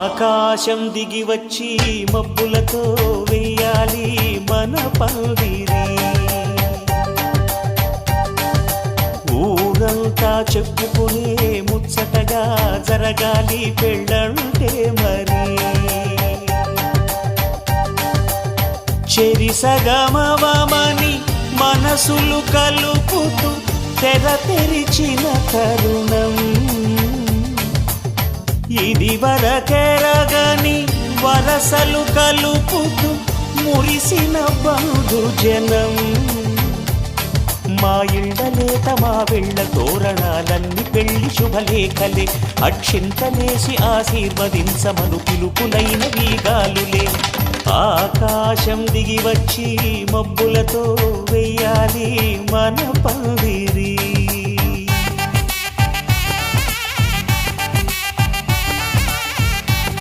ఆకాశం దిగి వచ్చి మబ్బులతో వెయ్యాలి మన పందిరి. ఊరంతా చెప్పుకునే ముచ్చటగా జరగాలి పెళ్ళంటే మరి. చెరిసగమవమని మనసులు కలుపుతూ తెర తెరిచిన తరుణం. ఇది వరకెరగని వరసలు కలుపుతూ మురిసిన బంధుజనం. మా ఇళ్ళలేత మా వెళ్ళ తోరణాలన్నీ పెళ్లి శుభలేఖలే. అక్షింతలేసి ఆశీర్వదించమను పిలుపులైన వీగాలులే. ఆకాశం దిగి వచ్చి మబ్బులతో వెయ్యాలి మన పందిరి.